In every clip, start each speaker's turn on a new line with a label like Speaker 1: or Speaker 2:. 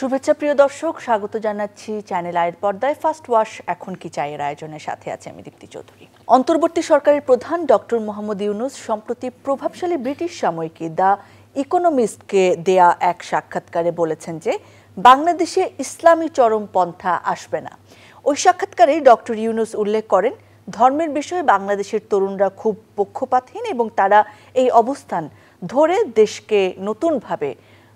Speaker 1: শুভেচ্ছা প্রিয় দর্শক, স্বাগত জানাচ্ছি চ্যানেল আইয়ের পর্দায় ফার্স্ট ওয়াশ এখন কি চায়ের আয়োজনের সাথে আছে আমি দীপ্তি চৌধুরী। অন্তর্বর্তী সরকারের প্রধান ডক্টর মোহাম্মদ ইউনূস সম্প্রতি প্রভাবশালী ব্রিটিশ সাময়িকী দ্য ইকোনমিস্টকে দেয়া এক সাক্ষাৎকারে বলেছেন যে বাংলাদেশে ইসলামী চরমপন্থা আসবে না। ওই সাক্ষাৎকারে ডক্টর ইউনূস উল্লেখ করেন ধর্মের বিষয়ে বাংলাদেশের তরুণরা খুব পক্ষপাতহীন এবং তারা এই অবস্থান ধরে দেশকে নতুনভাবে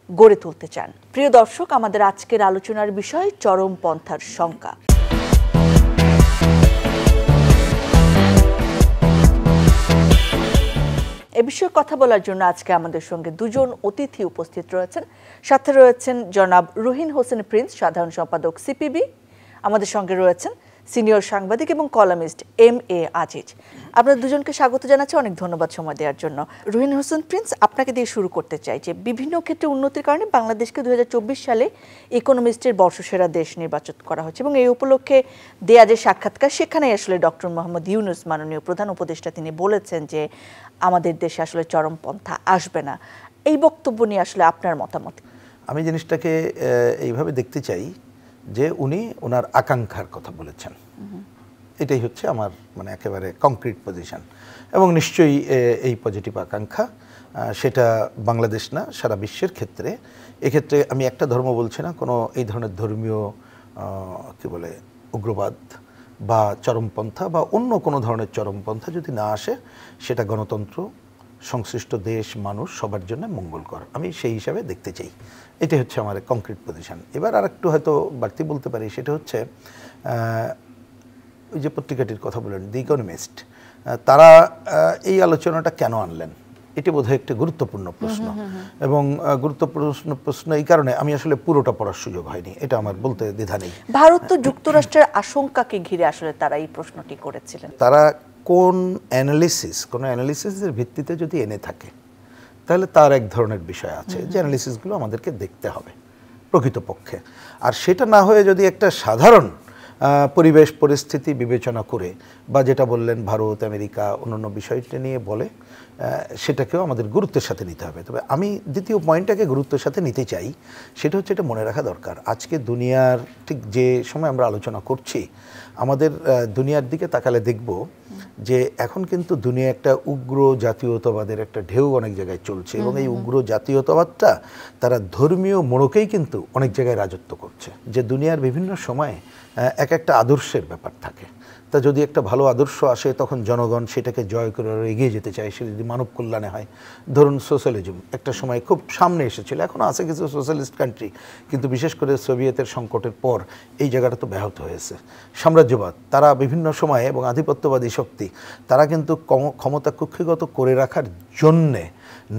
Speaker 1: গড়ে তুলতে চান। প্রিয় দর্শক, আমাদের আজকের আলোচনার বিষয় চরমপন্থার শঙ্কা। এ বিষয়ে কথা বলার জন্য আজকে আমাদের সঙ্গে দুজন অতিথি উপস্থিত রয়েছেন। সাথে রয়েছেন জনাব রুহিন হোসেন প্রিন্স, সাধারণ সম্পাদক সিপিবি। আমাদের সঙ্গে রয়েছেন সিনিয়র সাংবাদিক এবং কলামিস্ট MA আজিজ। আপনাদের দুজনকে স্বাগত জানাচ্ছি, অনেক ধন্যবাদ সময় দেওয়ার জন্য। রুহিন হোসেন প্রিন্স, আপনাকে দিয়ে শুরু করতে চাই যে বিভিন্ন ক্ষেত্রে উন্নতির কারণে বাংলাদেশকে 2024 সালে ইকোনমিস্টের বর্ষসেরা দেশ নির্বাচিত করা হয়েছে এবং এই উপলক্ষে দেয়া যে সাক্ষাৎকার সেখানে আসলে ডক্টর মোহাম্মদ ইউনূস মাননীয় প্রধান উপদেষ্টা তিনি বলেছেন যে আমাদের দেশে আসলে চরমপন্থা আসবে না। এই বক্তব্য নিয়ে আসলে আপনার মতামত?
Speaker 2: আমি জিনিসটাকে এইভাবে দেখতে চাই যে উনি ওনার আকাঙ্ক্ষার কথা বলেছেন, এটাই হচ্ছে আমার একেবারে কংক্রিট পজিশন এবং নিশ্চয়ই এই পজিটিভ আকাঙ্ক্ষা সেটা বাংলাদেশ না সারা বিশ্বের ক্ষেত্রে। এক্ষেত্রে আমি একটা ধর্ম বলছি না, কোনো এই ধরনের ধর্মীয় উগ্রবাদ বা চরমপন্থা বা অন্য কোনো ধরনের চরমপন্থা যদি না আসে সেটা গণতন্ত্র, সংশ্লিষ্ট দেশ, মানুষ সবার জন্য মঙ্গলকর, আমি সেই হিসাবে দেখতে চাই। এটাই হচ্ছে আমার কংক্রিট পজিশন। এবার আর একটু হয়তো বাড়তি বলতে পারি, সেটা হচ্ছে ওই যে পত্রিকাটির কথা বলেন দি ইকোনমিস্ট, তারা এই আলোচনাটা কেন আনলেন, এটি বোধহয় একটি গুরুত্বপূর্ণ প্রশ্ন এবং গুরুত্বপূর্ণ প্রশ্ন এই কারণে আমি আসলে পুরোটা পড়ার সুযোগ হয়নি, এটা আমার বলতে দ্বিধা নেই।
Speaker 1: ভারত ও যুক্তরাষ্ট্রের আশঙ্কাকে ঘিরে আসলে তারা এই প্রশ্নটি করেছিলেন।
Speaker 2: তারা কোন অ্যানালিসিসের ভিত্তিতে যদি এনে থাকে তাহলে তার এক ধরনের বিষয় আছে যে অ্যানালিসিসগুলো আমাদেরকে দেখতে হবে প্রকৃতপক্ষে। আর সেটা না হয়ে যদি একটা সাধারণ পরিবেশ পরিস্থিতি বিবেচনা করে বা যেটা বললেন ভারত, আমেরিকা, অন্যান্য বিষয়টা নিয়ে বলে, সেটাকেও আমাদের গুরুত্বের সাথে নিতে হবে। তবে আমি দ্বিতীয় পয়েন্টটাকে গুরুত্বের সাথে নিতে চাই, সেটা হচ্ছে এটা মনে রাখা দরকার আজকে দুনিয়ার ঠিক যে সময় আমরা আলোচনা করছি, আমাদের দুনিয়ার দিকে তাকালে দেখব যে এখন কিন্তু দুনিয়া একটা উগ্র জাতীয়তাবাদের একটা ঢেউ অনেক জায়গায় চলছে এবং এই উগ্র জাতীয়তাবাদটা তারা ধর্মীয় মোড়কেই কিন্তু অনেক জায়গায় রাজত্ব করছে। যে দুনিয়ার বিভিন্ন সময়ে এক একটা আদর্শের ব্যাপার থাকে, তা যদি একটা ভালো আদর্শ আসে তখন জনগণ সেটাকে জয় করে এগিয়ে যেতে চায়, সে যদি মানব কল্যাণে হয়। ধরুন সোশ্যালিজম একটা সময় খুব সামনে এসেছিল, এখনও আছে কিছু সোশ্যালিস্ট কান্ট্রি, কিন্তু বিশেষ করে সোভিয়েতের সংকটের পর এই জায়গাটা তো ব্যাহত হয়েছে। সাম্রাজ্যবাদ তারা বিভিন্ন সময়ে এবং আধিপত্যবাদী শক্তি তারা কিন্তু ক্ষমতা কুক্ষিগত করে রাখার জন্যে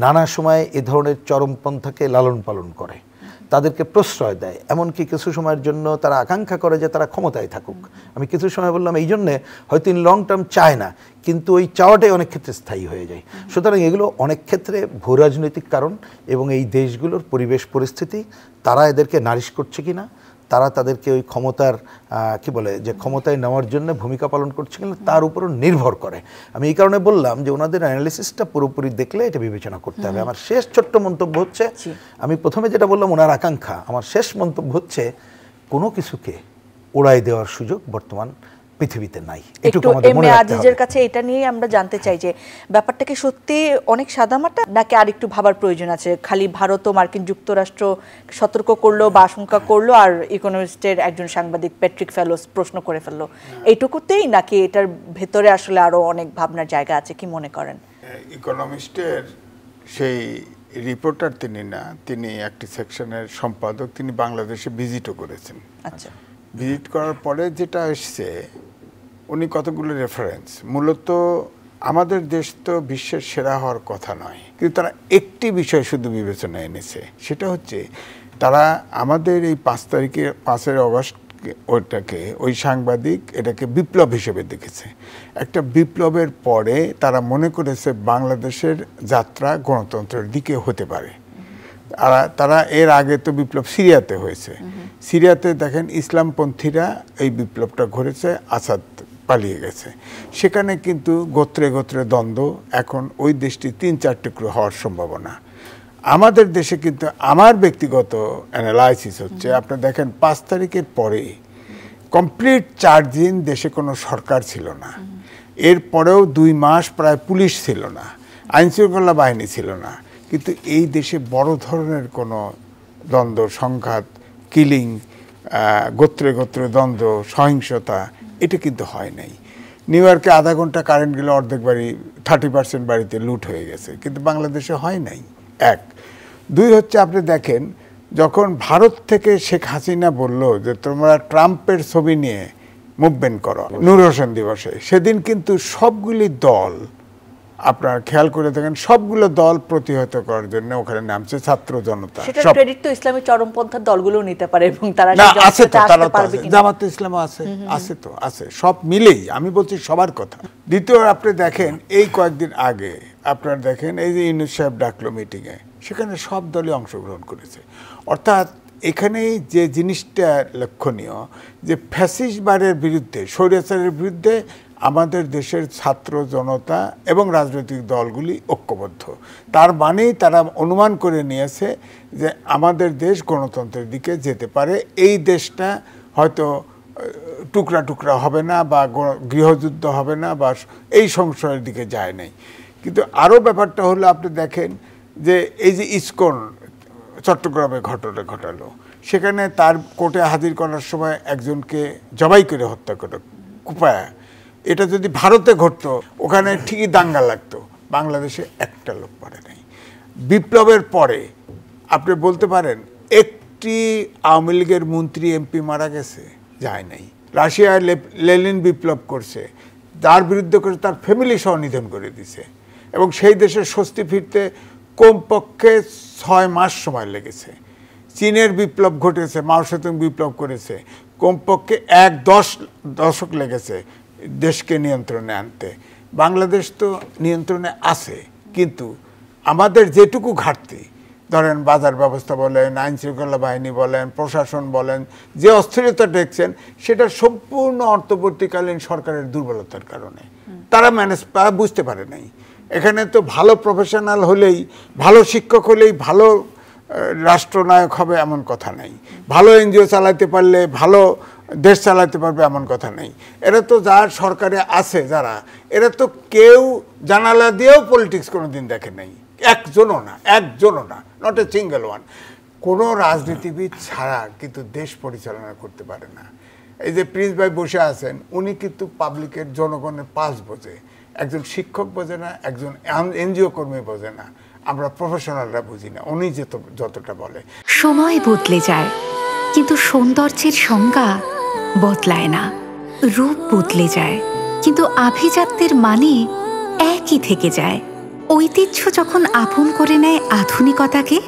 Speaker 2: নানা সময়ে এ ধরনের চরমপন্থাকে লালন পালন করে, তাদেরকে প্রশ্রয় দেয়, এমনকি কিছু সময়ের জন্য তারা আকাঙ্ক্ষা করে যে তারা ক্ষমতায় থাকুক। আমি কিছু সময় বললাম এই জন্যে হয়তো ইন লং টার্ম চায় না, কিন্তু ওই চাওয়াটাই অনেক ক্ষেত্রে স্থায়ী হয়ে যায়। সুতরাং এগুলো অনেক ক্ষেত্রে ভূরাজনৈতিক কারণ এবং এই দেশগুলোর পরিবেশ পরিস্থিতি, তারা এদেরকে নারিশ করছে কিনা, তারা তাদেরকে ওই ক্ষমতার যে ক্ষমতায় নেওয়ার জন্য ভূমিকা পালন করছে কিনা তার উপরও নির্ভর করে। আমি এই কারণে বললাম যে ওনাদের অ্যানালিসিসটা পুরোপুরি দেখলে এটা বিবেচনা করতে হবে। আমার শেষ ছোট্ট মন্তব্য হচ্ছে, আমি প্রথমে যেটা বললাম ওনার আকাঙ্ক্ষা, আমার শেষ মন্তব্য হচ্ছে কোনো কিছুকে উড়াই দেওয়ার সুযোগ বর্তমান পৃথিবীতে নাই।
Speaker 1: একটু MA আজিজের কাছে এটা নিয়ে আমরা জানতে চাই যে ব্যাপারটা কি সত্যি অনেক সাদামাটা নাকি আর একটু ভাবার প্রয়োজন আছে? খালি ভারত ও মার্কিন যুক্তরাষ্ট্র সতর্ক করলো বা আশঙ্কা করলো আর ইকোনমিস্টের একজন সাংবাদিক প্যাট্রিক ফেলোস প্রশ্ন করে ফেললো, এইটুকুতেই, নাকি এটার ভেতরে আসলে আরো অনেক ভাবনার জায়গা আছে? কি মনে করেন?
Speaker 3: ইকোনমিস্টের সেই রিপোর্টার তিনি না, তিনি একটি সেকশনের সম্পাদক, তিনি বাংলাদেশে ভিজিটও করেছেন।
Speaker 1: আচ্ছা,
Speaker 3: ভিজিট করার পরে যেটা এসছে, উনি কতগুলো রেফারেন্স, মূলত আমাদের দেশ তো বিশ্বের সেরা হওয়ার কথা নয়, কিন্তু তারা একটি বিষয় শুধু বিবেচনায় এনেছে, সেটা হচ্ছে তারা আমাদের এই 5 অগস্ট ওই সাংবাদিক এটাকে বিপ্লব হিসেবে দেখেছে। একটা বিপ্লবের পরে তারা মনে করেছে বাংলাদেশের যাত্রা গণতন্ত্রের দিকে হতে পারে। তারা এর আগে তো বিপ্লব সিরিয়াতে হয়েছে, সিরিয়াতে দেখেন ইসলামপন্থীরা এই বিপ্লবটা ঘটেছে, আসাদ পালিয়ে গেছে, সেখানে কিন্তু গোত্রে গোত্রে দ্বন্দ্ব, এখন ওই দেশটি 3-4 টুকরো হওয়ার সম্ভাবনা। আমাদের দেশে কিন্তু আমার ব্যক্তিগত অ্যানালাইসিস হচ্ছে, আপনি দেখেন 5 তারিখের পরে কমপ্লিট 4 দিন দেশে কোনো সরকার ছিল না, এরপরেও 2 মাস প্রায় পুলিশ ছিল না, আইনশৃঙ্খলা বাহিনী ছিল না, কিন্তু এই দেশে বড় ধরনের কোনো দ্বন্দ্ব, সংঘাত, কিলিং, গোত্রে গোত্রে দ্বন্দ্ব, সহিংসতা এটা কিন্তু হয় নাই। নিউ ইয়র্কে আধা ঘন্টা কারেন্ট গেলে অর্ধেক বাড়ি 30% বাড়িতে লুট হয়ে গেছে, কিন্তু বাংলাদেশে হয় নাই। 1 2 হচ্ছে আপনি দেখেন যখন ভারত থেকে শেখ হাসিনা বলল যে তোমরা ট্রাম্পের ছবি নিয়ে মুভমেন্ট করো নূর হোসেন দিবসে, সেদিন কিন্তু সবগুলি দল, আপনার খেয়াল করে দেখেন সবগুলো দল প্রতিহত করার জন্য ওখানে নামছে, ছাত্র জনতা।
Speaker 1: সেটা ক্রেডিট তো ইসলামী চরমপন্থার দলগুলো নিতে পারে এবং তারা
Speaker 3: না আছে তো, তারা জামাত ইসলামও আছে তো, আছে, সব মিলেই আমি বলছি সবার কথা। দ্বিতীয় আপনি দেখেন এই কয়েকদিন আগে আপনার দেখেন এই যে ইউনূস সাহেব ডাকলো মিটিংয়ে, সেখানে সব দলই অংশগ্রহণ করেছে। অর্থাৎ এখানেই যে জিনিসটা লক্ষণীয় যে ফ্যাসিস্টবাদের বিরুদ্ধে, স্বৈরাচারের বিরুদ্ধে আমাদের দেশের ছাত্র জনতা এবং রাজনৈতিক দলগুলি ঐক্যবদ্ধ। তার মানেই তারা অনুমান করে নিয়েছে যে আমাদের দেশ গণতন্ত্রের দিকে যেতে পারে, এই দেশটা হয়তো টুকরা টুকরা হবে না বা গৃহযুদ্ধ হবে না বা এই সংশয়ের দিকে যায় নাই। কিন্তু আরও ব্যাপারটা হলো আপনি দেখেন যে এই যে ইসকন চট্টগ্রামে ঘটনা ঘটালো, সেখানে তার কোর্টে হাজির করার সময় একজনকে জবাই করে হত্যা করে কুপায়া, এটা যদি ভারতে ঘটতো ওখানে ঠিকই দাঙ্গা লাগতো, বাংলাদেশে একটা লোক পারে নাই। বিপ্লবের পরে আপনি বলতে পারেন একটি আওয়ামী লীগের মন্ত্রী এমপি মারা গেছে, যায় নাই। রাশিয়ায় লেনিন বিপ্লব করছে, যার বিরুদ্ধে করে তার ফ্যামিলি সহ নিধন করে দিছে, এবং সেই দেশের স্বস্তি ফিরতে কমপক্ষে 6 মাস সময় লেগেছে। চীনের বিপ্লব ঘটেছে, মাও সেতুং বিপ্লব করেছে, কমপক্ষে 1 দশক লেগেছে দেশকে নিয়ন্ত্রণে আনতে। বাংলাদেশ তো নিয়ন্ত্রণে আছে, কিন্তু আমাদের যেটুকু ঘাটতি, ধরেন বাজার ব্যবস্থা বলেন, আইন শৃঙ্খলা বাহিনী বলেন, প্রশাসন বলেন, যে অস্থিরতা দেখছেন সেটা সম্পূর্ণ অন্তর্বর্তীকালীন সরকারের দুর্বলতার কারণে। তারা বুঝতে পারে নাই। এখানে তো ভালো প্রফেশনাল হলেই, ভালো শিক্ষক হলেই ভালো রাষ্ট্রনায়ক হবে এমন কথা নেই, ভালো এনজিও চালাতে পারলে ভালো দেশ চালাতে পারবে এমন কথা নেই। এরা তো যার সরকারে আছে যারা, এরা তো কেউ জানালা দিয়েও পলিটিক্স কোনো দিন দেখে নাই, একজনও না, নট এ সিঙ্গেল ওয়ান। কোনো রাজনীতিবিদ ছাড়া কিন্তু দেশ পরিচালনা করতে পারে না। এই যে প্রিন্স ভাই বসে আছেন, উনি কিন্তু পাবলিকের, জনগণের পালস বোঝে, একজন শিক্ষক বোঝে না, একজন এনজিও কর্মী বোঝে না, আমরা প্রফেশনালরা বুঝি না, উনি যতটা বলে।
Speaker 4: সময় বদলে যায় কিন্তু সৌন্দর্যের সংজ্ঞা বদলায় না, রূপ বদলে যায় কিন্তু আভিজাত্যের মানে একই থেকে যায়। ঐতিহ্য যখন আপন করে নেয় আধুনিকতাকে,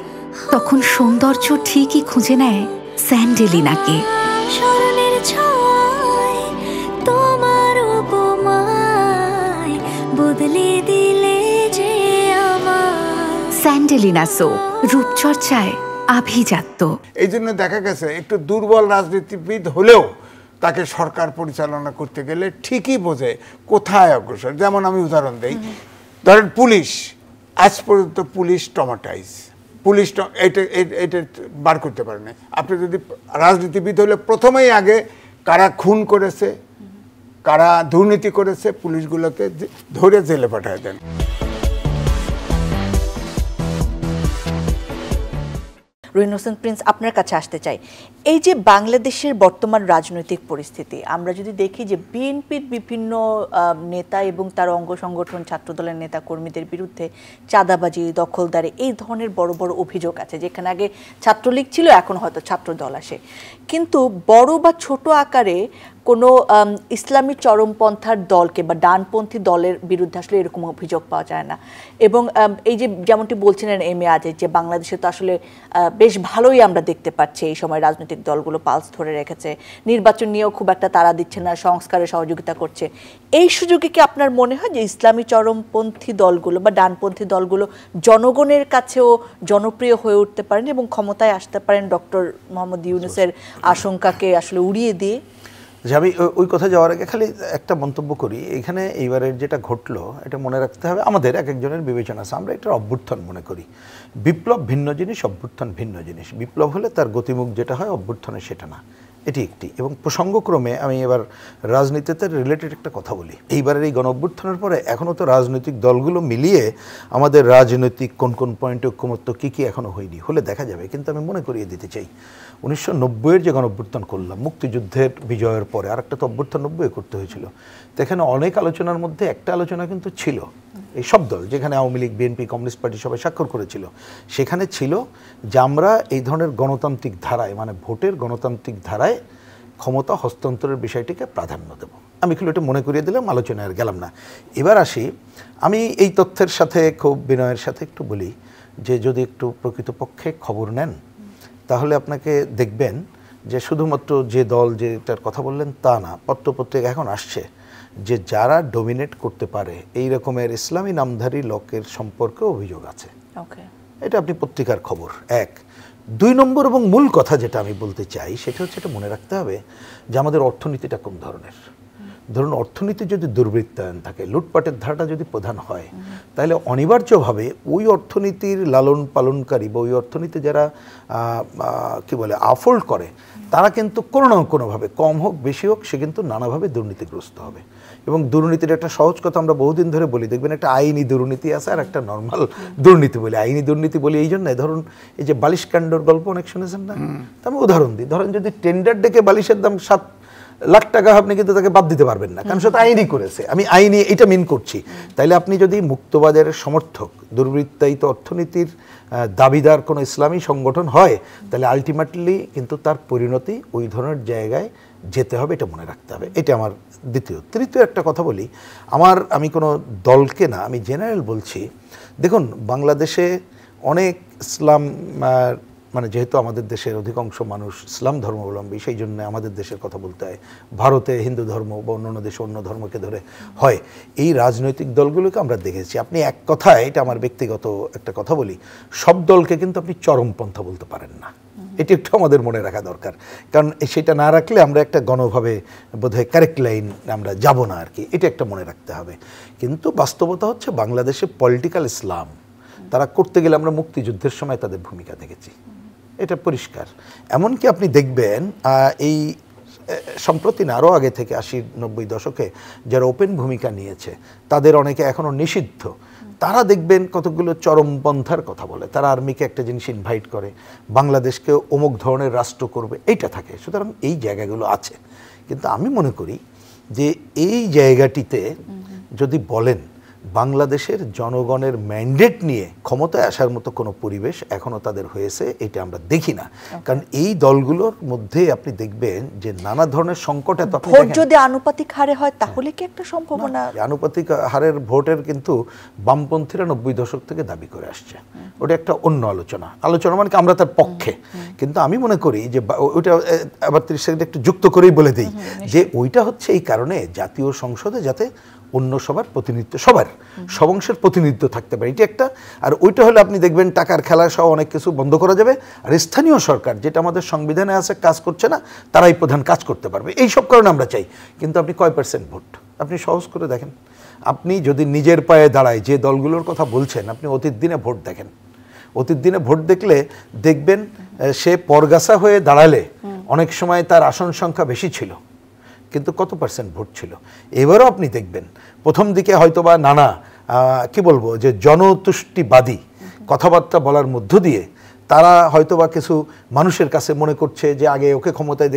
Speaker 4: তখন সৌন্দর্য ঠিকই খুঁজে নেয় স্যান্ডেলিনাকে।
Speaker 5: স্মরণের ছোঁয়ায় তোমার উপমায় বদলে দিলে যে আমার।
Speaker 4: স্যান্ডেলিনা সো, রূপচর্চায় আভিজাত্য।
Speaker 3: এই জন্য দেখা গেছে একটু দুর্বল রাজনীতিবিদ হলেও তাকে সরকার পরিচালনা করতে গেলে ঠিকই বোঝে কোথায় অগ্রসর। যেমন আমি উদাহরণ দিই, ধরেন পুলিশ, আজ পর্যন্ত পুলিশ ট্রমাটাইজ, পুলিশ এটা বার করতে পারে না। আপনি যদি রাজনীতিবিদ হলে প্রথমেই আগে কারা খুন করেছে, কারা দুর্নীতি করেছে, পুলিশগুলোকে ধরে জেলে পাঠায় দেন।
Speaker 1: রহিন হোসেন প্রিন্স, আপনার কাছে আসতে চাই। এই যে বাংলাদেশের বর্তমান রাজনৈতিক পরিস্থিতি, আমরা যদি দেখি যে বিএনপির বিভিন্ন নেতা এবং তার অঙ্গ সংগঠন, ছাত্রদলের নেতা কর্মীদের বিরুদ্ধে চাঁদাবাজি, দখলদারি, এই ধরনের বড় বড় অভিযোগ আছে, যেখানে আগে ছাত্রলীগ ছিল, এখন হয়তো ছাত্রদল আসে, কিন্তু বড় বা ছোট আকারে কোনো ইসলামী চরমপন্থার দলকে বা ডানপন্থী দলের বিরুদ্ধে আসলে এরকম অভিযোগ পাওয়া যায় না। এবং এই যে যেমনটি বলছিলেন এম এ আজিজ, যে বাংলাদেশে তো আসলে বেশ ভালোই আমরা দেখতে পাচ্ছি এই সময় রাজনৈতিক দলগুলো পালস ধরে রেখেছে, নির্বাচন নিয়েও খুব একটা তাড়া দিচ্ছে না, সংস্কারে সহযোগিতা করছে। এই সুযোগে কি আপনার মনে হয় যে ইসলামী চরমপন্থী দলগুলো বা ডানপন্থী দলগুলো জনগণের কাছেও জনপ্রিয় হয়ে উঠতে পারেন এবং ক্ষমতায় আসতে পারেন ডক্টর মোহাম্মদ ইউনূসের আশঙ্কাকে আসলে উড়িয়ে দিয়ে?
Speaker 2: যে আমি ওই কথা যাওয়ার আগে খালি একটা মন্তব্য করি, এখানে এইবারের যেটা ঘটলো এটা মনে রাখতে হবে, আমাদের এক একজনের বিবেচনা আছে। আমরা একটা অভ্যুত্থান মনে করি, বিপ্লব ভিন্ন জিনিস, অভ্যুত্থান ভিন্ন জিনিস। বিপ্লব হলে তার গতিমুখ যেটা হয়, অভ্যুত্থানে সেটা না, এটি একটি। এবং প্রসঙ্গক্রমে আমি এবার রাজনীতিতে রিলেটেড একটা কথা বলি। এইবারের এই গণ অভ্যুত্থানের পরে এখনও তো রাজনৈতিক দলগুলো মিলিয়ে আমাদের রাজনৈতিক কোন কোন পয়েন্টে ঐক্যমত্য কী কী এখনও হয়নি, হলে দেখা যাবে। কিন্তু আমি মনে করিয়ে দিতে চাই 1990-এর যে গণ অভ্যুত্থান করলাম মুক্তিযুদ্ধের বিজয়ের পরে, আর একটা তো অভ্যুত্থান 90-এ করতে হয়েছিল, তো এখানে অনেক আলোচনার মধ্যে একটা আলোচনা কিন্তু ছিল, এই সব দল যেখানে Awami League, BNP, communist party সবাই স্বাক্ষর করেছিল, সেখানে ছিল যে আমরা এই ধরনের গণতান্ত্রিক ধারায়, মানে ভোটের গণতান্ত্রিক ধারায় ক্ষমতা হস্তান্তরের বিষয়টিকে প্রাধান্য দেব। আমি কিন্তু এটা মনে করিয়ে দিলাম, আলোচনায় আর গেলাম না। এবার আসি, আমি এই তথ্যের সাথে খুব বিনয়ের সাথে একটু বলি যে যদি একটু প্রকৃতপক্ষে খবর নেন তাহলে আপনাকে দেখবেন যে শুধুমাত্র যে দল যেটার কথা বললেন তা না, পত্রপত্রিকা এখন আসছে যে যারা ডমিনেট করতে পারে এই রকমের ইসলামী নামধারী লোকের সম্পর্কে অভিযোগ আছে। এটা আপনি পত্রিকার খবর। এক, 2 নম্বর এবং মূল কথা যেটা আমি বলতে চাই সেটা হচ্ছে, এটা মনে রাখতে হবে যে আমাদের অর্থনীতিটা কোন ধরনের। ধরুন অর্থনীতি যদি দুর্বৃত্তায়ন থাকে, লুটপাটের ধারাটা যদি প্রধান হয়, তাহলে অনিবার্যভাবে ওই অর্থনীতির লালন পালনকারী বা ওই অর্থনীতি যারা কি বলে আফোল্ড করে, তারা কিন্তু কোনো না কোনোভাবে, কম হোক বেশি হোক, সে কিন্তু নানাভাবে দুর্নীতিগ্রস্ত হবে। এবং দুর্নীতির একটা সহজ কথা আমরা বহুদিন ধরে বলি, দেখবেন একটা আইনি দুর্নীতি আছে আর একটা নর্মাল দুর্নীতি বলি। আইনি দুর্নীতি বলি এই জন্য, ধরুন এই যে বালিশ কাণ্ডর গল্প অনেক শুনেছেন না, আমি উদাহরণ দিই। ধরেন যদি টেন্ডার ডেকে বালিশের দাম 7 লাখ টাকা, আপনি কিন্তু তাকে বাদ দিতে পারবেন না, কারণ সে তো আইনই করেছে। আমি আইনি এটা মিন করছি। তাইলে আপনি যদি মুক্তবাজারের সমর্থক, দুর্বৃত্তায়িত অর্থনীতির দাবিদার কোনো ইসলামী সংগঠন হয়, তাহলে আলটিমেটলি কিন্তু তার পরিণতি ওই ধরনের জায়গায় যেতে হবে, এটা মনে রাখতে হবে। এটা আমার দ্বিতীয়। তৃতীয় একটা কথা বলি, আমি কোনো দলকে না, আমি জেনারেল বলছি। দেখুন বাংলাদেশে অনেক ইসলাম, মানে যেহেতু আমাদের দেশের অধিকাংশ মানুষ ইসলাম ধর্মাবলম্বী, সেই জন্য আমাদের দেশের কথা বলতে হয়। ভারতে হিন্দু ধর্ম বা অন্যান্য দেশে অন্য ধর্মকে ধরে হয়। এই রাজনৈতিক দলগুলোকে আমরা দেখেছি। আপনি এক কথায়, এটা আমার ব্যক্তিগত একটা কথা বলি, সব দলকে কিন্তু আপনি চরমপন্থা বলতে পারেন না। এটি একটু আমাদের মনে রাখা দরকার, কারণ সেটা না রাখলে আমরা একটা গণভাবে বোধহয় কারেক্ট লাইন আমরা যাব না আর কি। এটা একটা মনে রাখতে হবে। কিন্তু বাস্তবতা হচ্ছে বাংলাদেশে পলিটিক্যাল ইসলাম তারা করতে গেলে আমরা মুক্তিযুদ্ধের সময় তাদের ভূমিকা দেখেছি, এটা পরিষ্কার। এমনকি আপনি দেখবেন এই সম্প্রতি না, আরও আগে থেকে 80-90 দশকে যারা ওপেন ভূমিকা নিয়েছে তাদের অনেকে এখনও নিষিদ্ধ, তারা দেখবেন কতগুলো চরমপন্থার কথা বলে। তারা আর্মিকে একটা জিনিস ইনভাইট করে, বাংলাদেশকে অমুক ধরনের রাষ্ট্র করবে, এইটা থাকে। সুতরাং এই জায়গাগুলো আছে। কিন্তু আমি মনে করি যে এই জায়গাটিতে যদি বলেন বাংলাদেশের জনগণের ম্যান্ডেট নিয়ে ক্ষমতায় আসার মতো কোনো পরিবেশ এখনও তাদের হয়েছে, এটা আমরা দেখি না। কারণ এই দলগুলোর মধ্যে আপনি দেখবেন যে নানা ধরনের সংকট,
Speaker 1: ভোট যদি আনুপাতিক হারে হয় তাহলে কি একটা সম্ভাবনা?
Speaker 2: আনুপাতিক হারের ভোটের কিন্তু বামপন্থীরা 90 দশক থেকে দাবি করে আসছে। ওটা একটা অন্য আলোচনা মানে আমরা তার পক্ষে। কিন্তু আমি মনে করি যে ওইটা আবার 30 সেকেন্ড একটু যুক্ত করেই বলে দিই যে ওইটা হচ্ছে এই কারণে জাতীয় সংসদে যাতে অন্য সবার প্রতিনিধিত্ব, সব অংশের প্রতিনিধিত্ব থাকতে পারে, এটি একটা। আর ওইটা হলে আপনি দেখবেন টাকার খেলা সহ অনেক কিছু বন্ধ করা যাবে। আর স্থানীয় সরকার, যেটা আমাদের সংবিধানে আছে, কাজ করছে না, তারাই প্রধান কাজ করতে পারবে। এই সব কারণে আমরা চাই। কিন্তু আপনি কয় % ভোট? আপনি সহজ করে দেখেন। আপনি যদি নিজের পায়ে দাঁড়ায় যে দলগুলোর কথা বলছেন, আপনি অতীত দিনে ভোট দেখেন। অতীত দিনে ভোট দেখলে দেখবেন সে পরগাছা হয়ে দাঁড়ালে অনেক সময় তার আসন সংখ্যা বেশি ছিল, কিন্তু কত % ভোট ছিল। এবারও আপনি দেখবেন প্রথম দিকে হয়তোবা নানা কি বলবো যে জনতুষ্টিবাদী কথাবার্তা বলার মধ্য দিয়ে তারা হয়তোবা কিছু মানুষের কাছে মনে করছে যে আগে ওকে ক্ষমতায়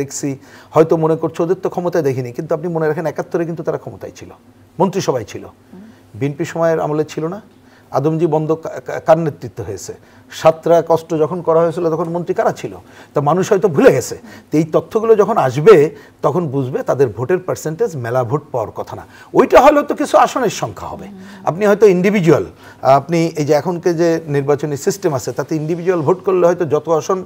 Speaker 2: দেখছি, হয়তো মনে করছে ওদের তো ক্ষমতায় দেখিনি। কিন্তু আপনি মনে রাখেন 71-এ কিন্তু তারা ক্ষমতায় ছিল, মন্ত্রিসভায় ছিল। বিএনপি সময়ের আমলে ছিল না? আদমজি বন্ধ কার নেতৃত্ব হয়েছে? 7টা কষ্ট যখন করা হয়েছিল তখন মন্ত্রী কারা ছিল? তা মানুষ হয়তো ভুলে গেছে। তো এই তথ্যগুলো যখন আসবে তখন বুঝবে তাদের ভোটের পার্সেন্টেজ মেলা ভোট পাওয়ার কথা না। ওইটা হলেও তো কিছু আসনের সংখ্যা হবে। আপনি হয়তো ইন্ডিভিজুয়াল, আপনি এই যে এখনকে যে নির্বাচনী সিস্টেম আছে তাতে ইন্ডিভিজুয়াল ভোট করলে হয়তো যত আসন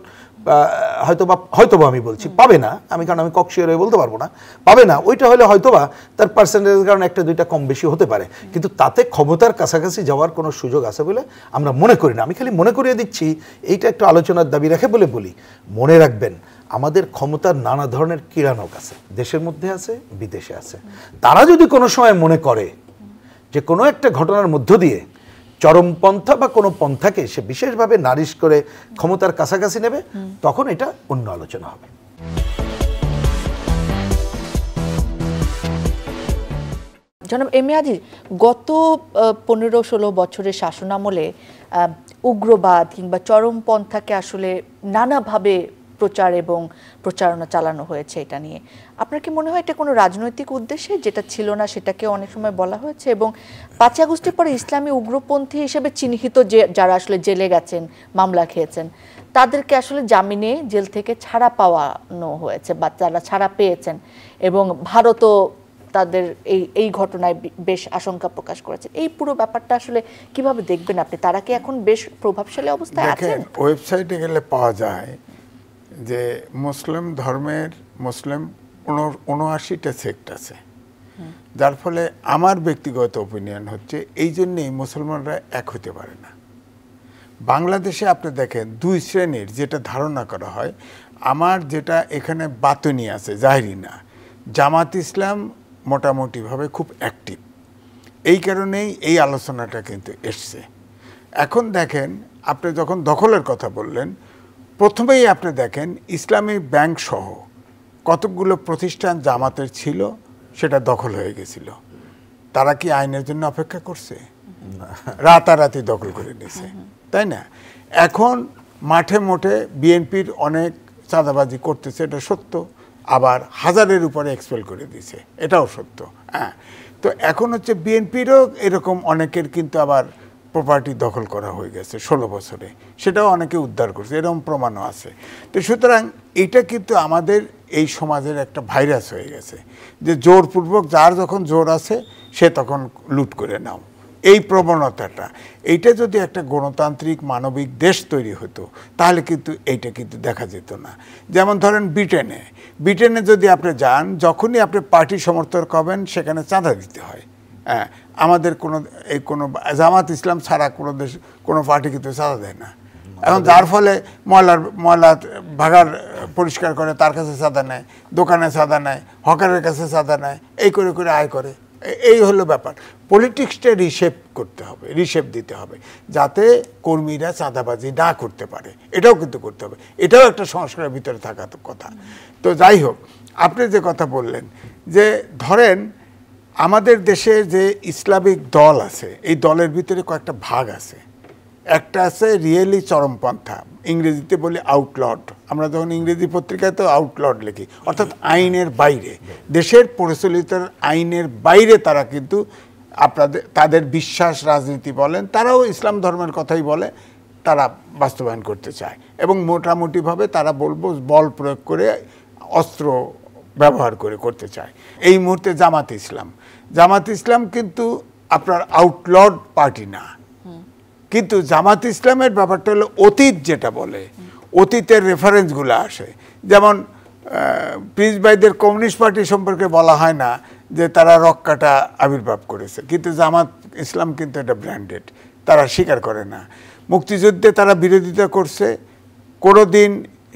Speaker 2: হয়তোবা আমি বলছি পাবে না, কারণ আমি ককশিয়ার হয়ে বলতে পারবো না, পাবে না। ওইটা হলে হয়তোবা তার পার্সেন্টেজের কারণে 1-2টা কম বেশি হতে পারে, কিন্তু তাতে ক্ষমতার কাছাকাছি যাওয়ার কোনো সুযোগ আছে বলে আমরা মনে করি না। আমি খালি মনে করিয়ে দিচ্ছি, এইটা একটু আলোচনার দাবি রাখে বলে বলি। মনে রাখবেন আমাদের ক্ষমতার নানা ধরনের কিরানক আছে, দেশের মধ্যে আছে, বিদেশে আছে। তারা যদি কোনো সময় মনে করে যে কোনো একটা ঘটনার মধ্য দিয়ে চরমপন্থা বা কোনো পন্থাকে সে বিশেষভাবে নারিশ করে ক্ষমতার কাছাকাছি নেবে, তখন এটা অন্য আলোচনা হবে।
Speaker 1: জনাব এম এ আজিজ, গত 15-16 বছরের শাসনামলে উগ্রবাদ কিংবা চরমপন্থাকে আসলে নানাভাবে প্রচার এবং প্রচারণা চালানো হয়েছে এটা নিয়ে। আপনার কি মনে হয় এটা কোনো রাজনৈতিক উদ্দেশ্যে, যেটা ছিল না সেটাকে অনেক সময় বলা হয়েছে? এবং 5 আগস্টের পরে ইসলামী উগ্রপন্থী হিসেবে চিহ্নিত যে যারা আসলে জেলে গেছেন, মামলা খেয়েছেন, তাদেরকে আসলে জামিনে জেল থেকে ছাড়া পাওয়ানো হয়েছে বা যারা ছাড়া পেয়েছেন, এবং ভারতও তাদের এই ঘটনায় বেশ আশঙ্কা প্রকাশ করেছে। এই পুরো ব্যাপারটা আসলে কিভাবে দেখবেন আপনি? তারা কি এখন বেশ প্রভাবশালী অবস্থায় আছেন?
Speaker 3: ওয়েবসাইটে গেলে পাওয়া যায় যে মুসলিম ধর্মের 79টা সেক্ট আছে, যার ফলে আমার ব্যক্তিগত ওপিনিয়ন হচ্ছে এই জন্যেই মুসলমানরা এক হতে পারে না। বাংলাদেশে আপনি দেখেন 2 শ্রেণীর যেটা ধারণা করা হয়, আমার যেটা এখানে বাতনি আছে, জাহিরি না। জামাত ইসলাম মোটামুটিভাবে খুব অ্যাক্টিভ, এই কারণেই এই আলোচনাটা কিন্তু এসছে। এখন দেখেন, আপনি যখন দখলের কথা বললেন, প্রথমেই আপনি দেখেন ইসলামী ব্যাংক সহ কতকগুলো প্রতিষ্ঠান জামাতের ছিল, সেটা দখল হয়ে গেছিল। তারা কি আইনের জন্য অপেক্ষা করছে? রাতারাতি দখল করে নিয়েছে, তাই না? এখন মাঠে মোটে বিএনপির অনেক চাঁদাবাজি করতেছে, এটা সত্য। আবার 1000-এর উপরে এক্সপেল করে দিয়েছে, এটাও সত্য। হ্যাঁ, তো এখন হচ্ছে বিএনপিরও এরকম অনেকের কিন্তু আবার প্রপার্টি দখল করা হয়ে গেছে 16 বছরে, সেটাও অনেকে উদ্ধার করছে, এরকম প্রমাণও আছে। তো সুতরাং এটা কিন্তু আমাদের এই সমাজের একটা ভাইরাস হয়ে গেছে যে জোরপূর্বক যার যখন জোর আছে সে তখন লুট করে নাও, এই প্রবণতাটা। এইটা যদি একটা গণতান্ত্রিক মানবিক দেশ তৈরি হতো তাহলে কিন্তু এইটা কিন্তু দেখা যেত না। যেমন ধরেন ব্রিটেনে যদি আপনি যান, যখনই আপনি পার্টি সমর্থক হবেন সেখানে চাঁদা দিতে হয়। হ্যাঁ, আমাদের কোনো জামাত ইসলাম ছাড়া কোনো দেশ কোনো পার্টি কিন্তু চাঁদা দেয় না। এখন যার ফলে ময়লা ভাগার পরিষ্কার করে তার কাছে চাঁদা নেয়, দোকানে চাঁদা নেয়, হকারের কাছে চাঁদা নেয়, এই করে করে আয় করে। এই হলো ব্যাপার। পলিটিক্সটা রিশেপ দিতে হবে যাতে কর্মীরা চাঁদাবাজি না করতে পারে, এটাও কিন্তু করতে হবে। এটাও একটা সংস্কারের ভিতরে থাকা কথা। তো যাই হোক, আপনি যে কথা বললেন যে ধরেন আমাদের দেশে যে ইসলামিক দল আছে, এই দলের ভিতরে কয়েকটা ভাগ আছে। একটা আছে রিয়েলি চরমপন্থা, ইংরেজিতে বলি আউটলড। আমরা যখন ইংরেজি পত্রিকায় তো আউটলড লিখি, অর্থাৎ আইনের বাইরে, দেশের প্রচলিত আইনের বাইরে তারা কিন্তু তাদের বিশ্বাস রাজনীতি বলেন, তারাও ইসলাম ধর্মের কথাই বলে, তারা বাস্তবায়ন করতে চায় এবং মোটামুটিভাবে তারা বলবো বল প্রয়োগ করে, অস্ত্র ব্যবহার করে করতে চায়। এই মুহূর্তে জামাত ইসলাম কিন্তু আপনার আউটলড পার্টি না, কিন্তু জামাত ইসলামের ব্যাপারটা হলো অতীত যেটা বলে, অতীতের রেফারেন্সগুলো আসে। যেমন প্রিন্স ভাইদের কমিউনিস্ট পার্টি সম্পর্কে বলা হয় না যে তারা রক্কাটা আবির্ভাব করেছে, কিন্তু জামাত ইসলাম কিন্তু এটা ব্র্যান্ডেড, তারা স্বীকার করে না। মুক্তিযুদ্ধে তারা বিরোধিতা করছে, কোনো দিন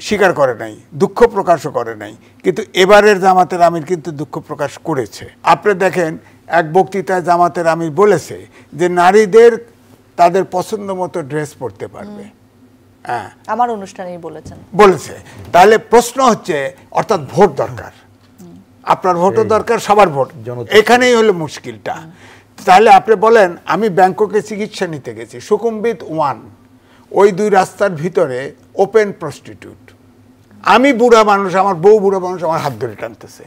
Speaker 3: স্বীকার করে নাই, দুঃখ প্রকাশও করে নাই, কিন্তু এবারের জামাতের আমির কিন্তু দুঃখ প্রকাশ করেছে। আপনি দেখেন এক বক্তৃতায় জামাতের আমির বলেছে যে নারীদের তাদের পছন্দ মতো ড্রেস পরতে পারবে। হ্যাঁ, আমার অনুষ্ঠানেই বলেছে। তাহলে প্রশ্ন হচ্ছে, অর্থাৎ ভোট দরকার, আপনার ভোটও দরকার, সবার ভোট, এখানেই হলো মুশকিলটা। তাহলে আপনি বলেন, আমি ব্যাংককে চিকিৎসা নিতে গেছি, সুকুম্বিত 1, ওই 2 রাস্তার ভিতরে ওপেন প্রস্টিটিউট। আমি বুড়া মানুষ, আমার বউ বুড়া মানুষ, আমার হাত ধরে টানতেছে,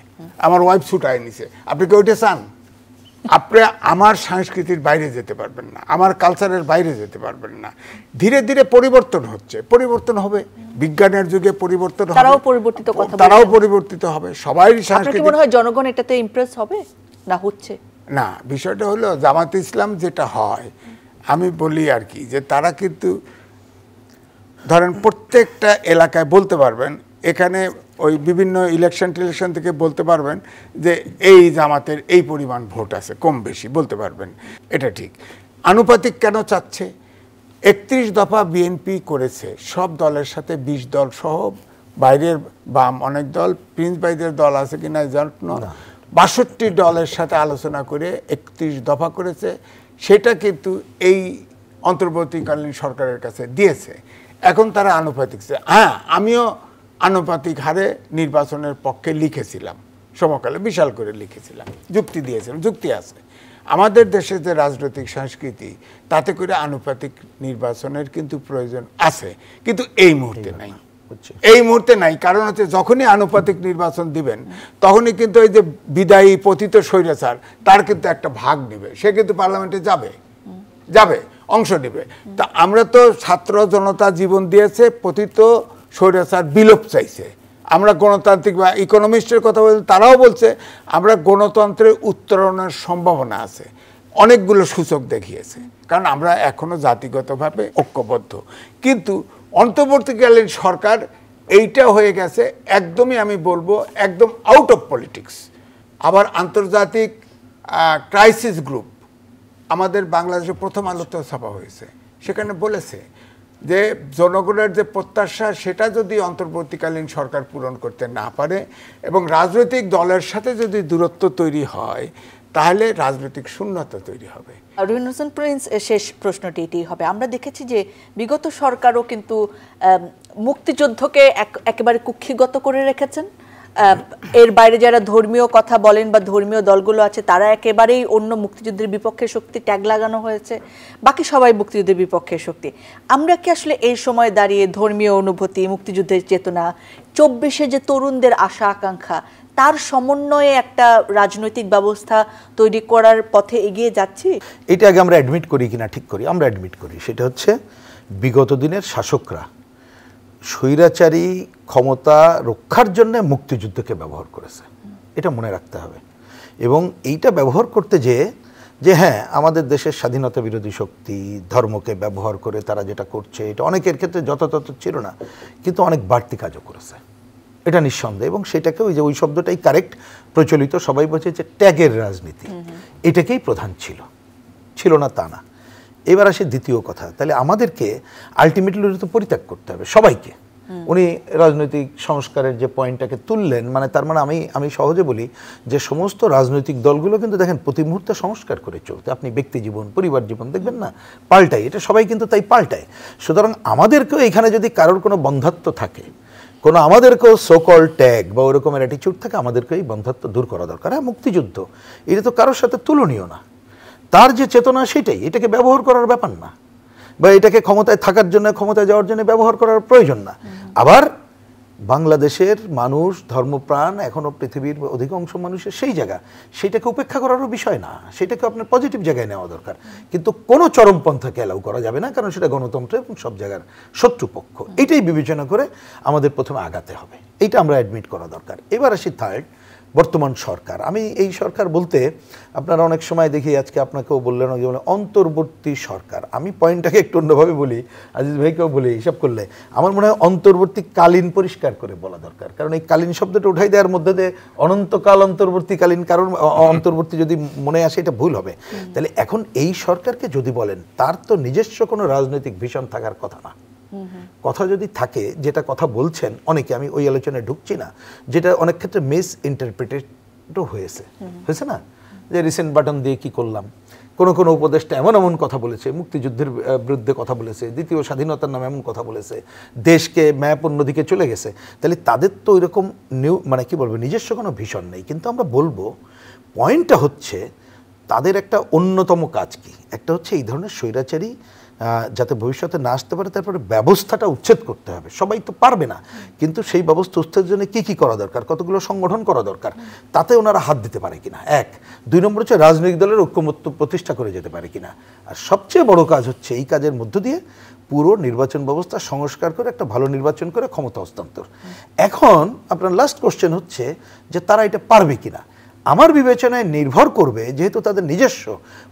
Speaker 3: আমার ওয়াইফ ছুটায় নিছে। আপনি কি ওইটা চান? আপনি আমার সংস্কৃতির বাইরে যেতে পারবেন না, আমার কালচারের বাইরে যেতে পারবেন না। ধীরে ধীরে পরিবর্তন হবে, বিজ্ঞানের যুগে পরিবর্তন হবে, তারাও পরিবর্তিত হবে, সবাই সংস্কৃতি। মনে হয় জনগণ এটাতে ইমপ্রেস হবে না? হচ্ছে না। বিষয়টা হলো জামাত ইসলাম যেটা হয়, আমি বলি আর কি, যে তারা কিন্তু ধরেন প্রত্যেকটা এলাকায় বলতে পারবেন, এখানে ওই বিভিন্ন ইলেকশন থেকে বলতে পারবেন যে এই জামাতের এই পরিমাণ ভোট আছে, কম বেশি বলতে পারবেন। এটা ঠিক। আনুপাতিক কেন চাচ্ছে? 31 দফা বিএনপি করেছে, সব দলের সাথে 20 দল সহ বাইরের বাম অনেক দল, প্রিন্স ভাইদের দল আছে কিনা জানো না, ৬২ দলের সাথে আলোচনা করে ৩১ দফা করেছে, সেটা কিন্তু এই অন্তর্বর্তীকালীন সরকারের কাছে দিয়েছে। এখন তারা আনুপাতিক, হ্যাঁ আমিও আনুপাতিক হারে নির্বাচনের পক্ষে লিখেছিলাম, সমকালে বিশাল করে লিখেছিলাম, যুক্তি দিয়েছিলাম, যুক্তি আছে। আমাদের দেশের যে রাজনৈতিক সংস্কৃতি তাতে করে আনুপাতিক নির্বাচনের কিন্তু প্রয়োজন আছে, কিন্তু এই মুহূর্তে নাই, এই মুহূর্তে নাই। কারণ হচ্ছে যখনই আনুপাতিক নির্বাচন দিবেন তখনই কিন্তু এই যে বিদায়ী পতিত স্বৈরাচার তার কিন্তু একটা ভাগ নেবে, সে কিন্তু পার্লামেন্টে যাবে অংশ নেবে। তা আমরা তো ছাত্র জনতা জীবন দিয়েছে, পতিত স্বৈরাচার বিলোপ চাইছে। আমরা গণতান্ত্রিক বা ইকোনমিস্টের কথা বলছি, তারাও বলছে আমরা গণতন্ত্রের উত্তরণের সম্ভাবনা আছে, অনেকগুলো সূচক দেখিয়েছে, কারণ আমরা এখনো জাতিগতভাবে ঐক্যবদ্ধ। কিন্তু অন্তর্বর্তীকালীন সরকার এইটা হয়ে গেছে একদমই, আমি বলবো একদম আউট অফ পলিটিক্স। আবার আন্তর্জাতিক ক্রাইসিস গ্রুপ আমাদের বাংলাদেশে প্রথম আলোতে ছাপা হয়েছে, সেখানে বলেছে যে জনগণের যে প্রত্যাশা সেটা যদি অন্তর্বর্তীকালীন সরকার পূরণ করতে না পারে এবং রাজনৈতিক দলের সাথে যদি দূরত্ব তৈরি হয় তাহলে রাজনৈতিক শূন্যতা তৈরি হবে।
Speaker 1: রুহিন হোসেন প্রিন্স, শেষ প্রশ্নটি এটি হবে। আমরা দেখেছি যে বিগত সরকারও কিন্তু মুক্তিযুদ্ধকে একেবারে কুক্ষিগত করে রেখেছেন। এর বাইরে যারা ধর্মীয় কথা বলেন বা ধর্মীয় দলগুলো আছে তারা একেবারেই অন্য মুক্তিযুদ্ধের বিপক্ষে শক্তি ট্যাগ লাগানো হয়েছে, বাকি সবাই মুক্তিযুদ্ধের বিপক্ষে শক্তি। আমরা কি আসলে এই সময় দাঁড়িয়ে ধর্মীয় অনুভূতি, মুক্তিযুদ্ধের চেতনা, ২৪শে যে তরুণদের আশা আকাঙ্ক্ষা, তার সমন্বয়ে একটা রাজনৈতিক ব্যবস্থা তৈরি করার পথে এগিয়ে যাচ্ছি?
Speaker 2: এটা আগে আমরা অ্যাডমিট করি কিনা ঠিক করি, আমরা অ্যাডমিট করি। সেটা হচ্ছে বিগত দিনের শাসকরা স্বৈরাচারী ক্ষমতা রক্ষার জন্য মুক্তিযুদ্ধকে ব্যবহার করেছে, এটা মনে রাখতে হবে। এবং এইটা ব্যবহার করতে যে হ্যাঁ আমাদের দেশের স্বাধীনতা বিরোধী শক্তি ধর্মকে ব্যবহার করে তারা যেটা করছে এটা অনেকের ক্ষেত্রে যথাযথ ছিল না, কিন্তু অনেক বাড়তি কাজও করেছে, এটা নিঃসন্দেহ। এবং সেটাকে ওই শব্দটাই কারেক্ট প্রচলিত, সবাই বলছে যে ট্যাগের রাজনীতি, এটাকেই প্রধান ছিল না তা না। এবার আসে দ্বিতীয় কথা, তাহলে আমাদেরকে আলটিমেটলি তো পরিত্যাগ করতে হবে সবাইকে। উনি রাজনৈতিক সংস্কারের যে পয়েন্টটাকে তুললেন, মানে তার মানে আমি সহজে বলি যে সমস্ত রাজনৈতিক দলগুলো কিন্তু দেখেন প্রতি মুহূর্তে সংস্কার করে চলতে, আপনি ব্যক্তি জীবন পরিবার জীবন দেখবেন না পাল্টায়, এটা সবাই কিন্তু তাই পাল্টায়। সুতরাং আমাদেরকেও এখানে যদি কারোর কোনো বন্ধাত্ব থাকে, কোনো আমাদেরকেও সোকল ট্যাগ বা ওরকমের অ্যাটিচিউড থাকে, আমাদেরকে এই বন্ধাত্ব দূর করা দরকার। হ্যাঁ মুক্তিযুদ্ধ এটা তো কারোর সাথে তুলনীয় না, তার যে চেতনা সেটাই, এটাকে ব্যবহার করার ব্যাপার না, বা এটাকে ক্ষমতায় থাকার জন্য ক্ষমতায় যাওয়ার জন্য ব্যবহার করার প্রয়োজন না। আবার বাংলাদেশের মানুষ ধর্মপ্রাণ, এখনও পৃথিবীর অধিকাংশ মানুষের সেই জায়গা, সেইটাকে উপেক্ষা করারও বিষয় না, সেটাকে আপনার পজিটিভ জায়গায় নেওয়া দরকার। কিন্তু কোনো চরমপন্থাকে অ্যালাউ করা যাবে না, কারণ সেটা গণতন্ত্র এবং সব জায়গার শত্রুপক্ষ। এটাই বিবেচনা করে আমাদের প্রথমে আগাতে হবে, এইটা আমরা অ্যাডমিট করা দরকার। এবার আসি থার্ড, বর্তমান সরকার। আমি এই সরকার বলতে আপনারা অনেক সময় দেখি, আজকে আপনাকেও বললেন যে অন্তর্বর্তী সরকার, আমি পয়েন্টটাকে একটু অন্যভাবে বলি, আজিজ ভাইকেও বলি, হিসাব করলে আমার মনে হয় অন্তর্বর্তীকালীন পরিষ্কার করে বলা দরকার। কারণ এই কালীন শব্দটা উঠাই দেওয়ার মধ্যে দিয়ে অনন্তকাল অন্তর্বর্তীকালীন, কারণ অন্তর্বর্তী যদি মনে আসে এটা ভুল হবে। তাহলে এখন এই সরকারকে যদি বলেন, তার তো নিজস্ব কোনো রাজনৈতিক ভিশন থাকার কথা না। কথা যদি থাকে, যেটা কথা বলছেন অনেকে, আমি ওই আলোচনায় ঢুকছি না, যেটা অনেক ক্ষেত্রে মিস ইন্টারপ্রিটেডও হয়েছে না, যে রিসেন্ট বাটন দিয়ে কি করলাম, কোনো উপদেষ্টা এমন কথা বলেছে, মুক্তিযুদ্ধের বিরুদ্ধে কথা বলেছে, দ্বিতীয় স্বাধীনতার নামে এমন কথা বলেছে, দেশকে ম্যাপ অন্যদিকে চলে গেছে। তাহলে তাদের তো ওইরকম মানে কি বলবো, নিজস্ব কোনো ভিশন নেই। কিন্তু আমরা বলবো পয়েন্টটা হচ্ছে তাদের একটা অন্যতম কাজ কি, একটা হচ্ছে এই ধরনের স্বৈরাচারী যাতে ভবিষ্যতে না আসতে পারে, তারপরে ব্যবস্থাটা উচ্ছেদ করতে হবে। সবাই তো পারবে না, কিন্তু সেই ব্যবস্থা উচ্ছেদের জন্য কী করা দরকার, কতগুলো সংগঠন করা দরকার, তাতে ওনারা হাত দিতে পারে কিনা, এক। দুই নম্বর হচ্ছে রাজনৈতিক দলের ঐক্যমত্য প্রতিষ্ঠা করে যেতে পারে কিনা। আর সবচেয়ে বড় কাজ হচ্ছে এই কাজের মধ্য দিয়ে পুরো নির্বাচন ব্যবস্থা সংস্কার করে একটা ভালো নির্বাচন করে ক্ষমতা হস্তান্তর। এখন আপনার লাস্ট কোশ্চেন হচ্ছে যে তারা এটা পারবে কিনা। আমার বিবেচনায় নির্ভর করবে, যেহেতু তাদের নিজস্ব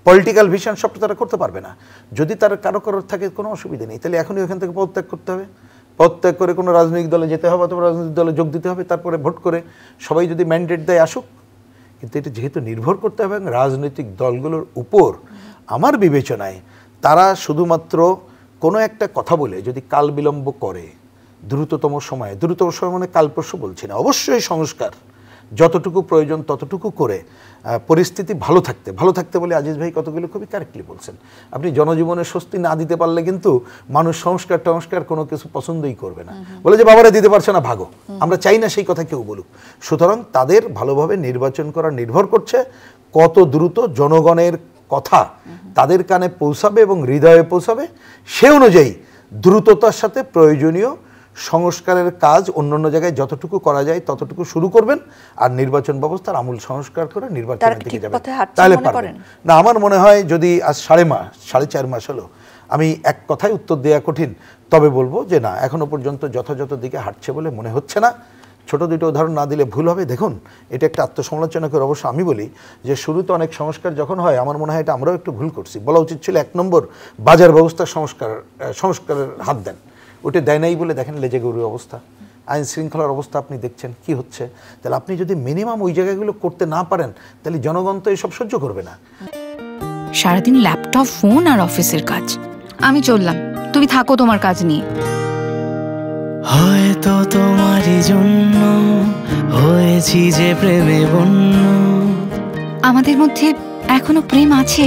Speaker 2: পলিটিক্যাল ভিশন, সবটা তারা করতে পারবে না। যদি তার কারো থাকে কোনো অসুবিধা নেই, তাহলে এখনই ওখান থেকে পদত্যাগ করতে হবে, পদত্যাগ করে কোনো রাজনৈতিক দলে যেতে হবে অথবা রাজনৈতিক দলে যোগ দিতে হবে, তারপরে ভোট করে সবাই যদি ম্যান্ডেট দেয় আসুক। কিন্তু এটা যেহেতু নির্ভর করতে হবে রাজনৈতিক দলগুলোর উপর, আমার বিবেচনায় তারা শুধুমাত্র কোনো একটা কথা বলে যদি কাল বিলম্ব করে দ্রুততম সময়ে মানে কাল পরশু বলছি না, অবশ্যই সংস্কার যতটুকু প্রয়োজন ততটুকু করে পরিস্থিতি ভালো থাকতে বলে আজিজ ভাই কতগুলো খুবই কারেক্টলি বলছেন। আপনি জনজীবনে স্বস্তি না দিতে পারলে কিন্তু মানুষ সংস্কার কোনো কিছু পছন্দই করবে না, বলে যে বাবারা দিতে পারছে না ভাগো, আমরা চাই না সেই কথা কেউ বলুক। সুতরাং তাদের ভালোভাবে নির্বাচন করা নির্ভর করছে কত দ্রুত জনগণের কথা তাদের কানে পৌঁছাবে এবং হৃদয়ে পৌঁছাবে, সে অনুযায়ী দ্রুততার সাথে প্রয়োজনীয় সংস্কারের কাজ অন্যান্য জায়গায় যতটুকু করা যায় ততটুকু শুরু করবেন, আর নির্বাচন ব্যবস্থার আমূল সংস্কার করে নির্বাচনের দিকে যাবেন, তাহলে পারবেন। না, আমার মনে হয় যদি আজ 4.5 মাস হলো, আমি এক কথায় উত্তর দেওয়া কঠিন, তবে বলবো যে না, এখনো পর্যন্ত যথাযথ দিকে হাঁটছে বলে মনে হচ্ছে না। ছোট দুটো উদাহরণ না দিলে ভুল হবে। দেখুন, এটা একটা আত্মসমালোচনা করে অবশ্য আমি বলি যে শুরুতে অনেক সংস্কার যখন হয়, আমার মনে হয় এটা আমরাও একটু ভুল করছি। বলা উচিত ছিল 1 নম্বর বাজার ব্যবস্থার সংস্কারের হাত দেন, ওটা দেয় নাই বলে দেখেন লেজে গরুর অবস্থা, আইন শৃঙ্খলার অবস্থা আপনি দেখছেন কি হচ্ছে। তাহলে আপনি যদি মিনিমাম ওই জায়গাগুলো করতে না পারেন, তাহলে জনগণ তো এসব সহ্য করবে না।
Speaker 4: সারাদিন ল্যাপটপ, ফোন আর অফিসের কাজ। আমি চললাম, তুমি থাকো তোমার কাজ নিয়ে।
Speaker 6: হয়তো তোমারই জন্য হয়েছি যে প্রেমে বন্য।
Speaker 4: আমাদের মধ্যে এখনো প্রেম আছে,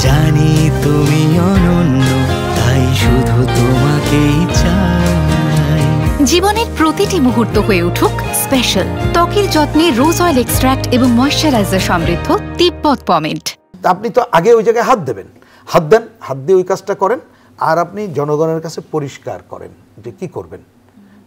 Speaker 6: জানি তুমি অনন্য, তাই শুধু তোমাকেই চাই।
Speaker 4: জীবনের প্রতিটি মুহূর্ত হয়ে উঠুক স্পেশাল। ত্বকের যত্নে রোজ অয়েল এক্সট্রাক্ট এবং ময়শ্চারাইজার সমৃদ্ধ তিব্বত পমেন্ট।
Speaker 2: আপনি তো আগে ওই জায়গায় হাত দেন, হাত দিয়ে ওই কাজটা করেন, আর আপনি জনগণের কাছে পরিষ্কার করেন যে কি করবেন।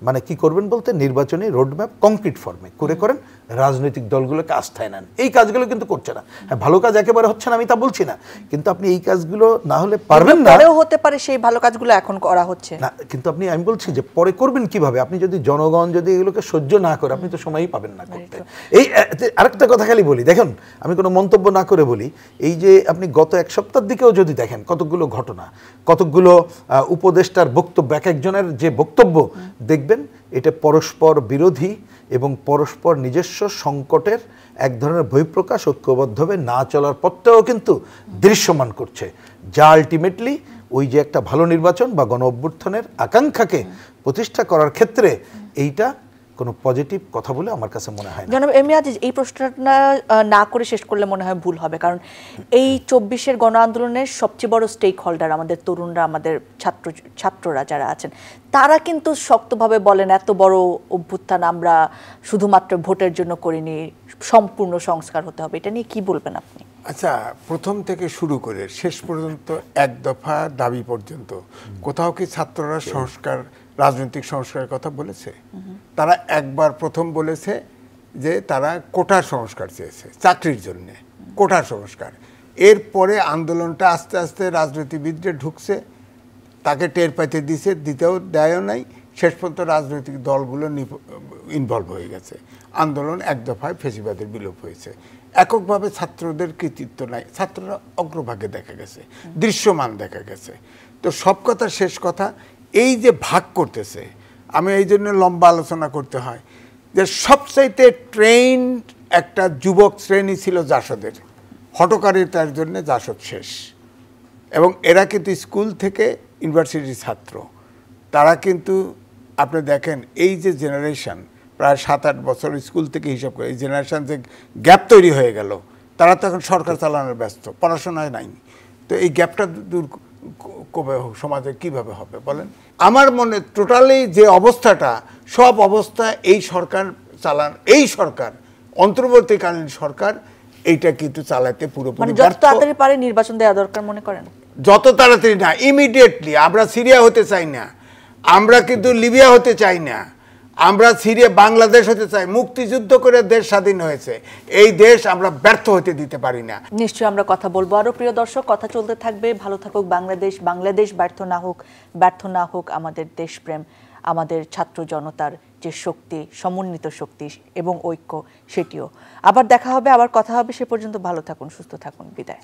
Speaker 2: মানে কি করবেন বলতে নির্বাচনী রোডম্যাপ কংক্রিট ফর্মে করেন, রাজনৈতিক দলগুলোকে আস্থায় নেন। এই কাজগুলো কিন্তু করছে না। হ্যাঁ, ভালো কাজ একেবারে হচ্ছে না আমি তা বলছি না, কিন্তু আপনি এই কাজগুলো না হলে পারবেন না।
Speaker 1: পরেও হতে পারে সেই ভালো কাজগুলো এখন করা হচ্ছে
Speaker 2: না, কিন্তু আমি বলছি যে পরে করবেন কিভাবে। আপনি যদি জনগণ যদি এগুলোকে সহ্য না করে, আপনি তো সময়ই পাবেন না করতে। এই আরেকটা কথা খালি বলি, দেখুন আমি কোনো মন্তব্য না করে বলি, এই যে আপনি গত 1 সপ্তাহের দিকেও যদি দেখেন কতগুলো ঘটনা, কতগুলো উপদেষ্টার বক্তব্য, এক একজনের যে বক্তব্য দেখবেন, এটা পরস্পর বিরোধী এবং পরস্পর নিজস্ব সংকটের এক ধরনের বহিঃপ্রকাশ, ঐক্যবদ্ধভাবে না চলার পথটাও কিন্তু দৃশ্যমান করছে, যা আলটিমেটলি ওই যে একটা ভালো নির্বাচন বা গণ অভ্যুত্থানের আকাঙ্ক্ষাকে প্রতিষ্ঠা করার ক্ষেত্রে এইটা কোনো পজিটিভ কথা বলে আমার কাছে মনে হয় না।
Speaker 1: জনাব এম এ আজিজ, এই প্রশ্নটা না করে শেষ করলে মনে হয় ভুল হবে, কারণ এই 24-এর গণ আন্দোলনের সবচেয়ে বড় স্টেক হোল্ডার আমাদের তরুণরা, আমাদের ছাত্ররা যারা আছেন, তারা কিন্তু শক্তভাবে বলেন এত বড় অভ্যুত্থান আমরা শুধুমাত্র ভোটের জন্য করিনি, সম্পূর্ণ সংস্কার হতে হবে। এটা নিয়ে কি বলবেন আপনি?
Speaker 3: আচ্ছা, প্রথম থেকে শুরু করে শেষ পর্যন্ত এক দফা দাবি পর্যন্ত কোথাও কি ছাত্ররা রাজনৈতিক সংস্কারের কথা বলেছে? তারা একবার প্রথম বলেছে যে তারা কোটার সংস্কার চেয়েছে, চাকরির জন্য কোটার সংস্কার। এরপরে আন্দোলনটা আস্তে আস্তে রাজনীতিবিদরা ঢুকছে, তাকে টের পাইতে দিতেও দেয়ও নাই, শেষ পর্যন্ত রাজনৈতিক দলগুলো ইনভলভ হয়ে গেছে। আন্দোলন এক দফায় ফেসিবাদের বিলোপ হয়েছে। এককভাবে ছাত্রদের কৃতিত্ব নাই, ছাত্ররা অগ্রভাগে দেখা গেছে, দৃশ্যমান দেখা গেছে। তো সব কথা শেষ কথা, এই যে ভাগ করতেছে, আমি এই জন্য লম্বা আলোচনা করতে হয় যে সবচাইতে ট্রেন্ড একটা যুবক শ্রেণী ছিল জাসদের, হটকারিতার জন্য জাসদ শেষ। এবং এরা কিন্তু স্কুল থেকে ইউনিভার্সিটির ছাত্র, তারা কিন্তু আপনি দেখেন এই যে জেনারেশন প্রায় 7-8 বছর স্কুল থেকে হিসাব করে এই জেনারেশন যে গ্যাপ তৈরি হয়ে গেল, তারা তো এখন সরকার চালানোর ব্যস্ত, পড়াশোনায় নাই। তো এই গ্যাপটা দূর কবে সমাজে কিভাবে হবে বলেন? আমার মনে টোটালি যে অবস্থাটা, সব অবস্থা এই সরকার এই সরকার অন্তর্বর্তীকালীন সরকার এইটা কিন্তু চালাতে পুরোপুরি
Speaker 1: যত তাড়াতাড়ি পারে নির্বাচন দেওয়া দরকার মনে করেন?
Speaker 3: যত তাড়াতাড়ি না, ইমিডিয়েটলি। আমরা সিরিয়া হতে চাই না, আমরা কিন্তু লিবিয়া হতে চাই না, আমরা সিরিয়া বাংলাদেশ হতে চাই। মুক্তিযুদ্ধ করে দেশ স্বাধীন হয়েছে, এই দেশ আমরা ব্যর্থ হতে দিতে পারি না।
Speaker 1: নিশ্চয়ই আমরা কথা বলবো আরো। প্রিয় দর্শক, কথা চলতে থাকবে। ভালো থাকুক বাংলাদেশ, বাংলাদেশ ব্যর্থ না হোক আমাদের দেশপ্রেম, আমাদের ছাত্র জনতার যে শক্তি, সমন্বিত শক্তি এবং ঐক্য, সেটিও। আবার দেখা হবে, আবার কথা হবে। সে পর্যন্ত ভালো থাকুন, সুস্থ থাকুন, বিদায়।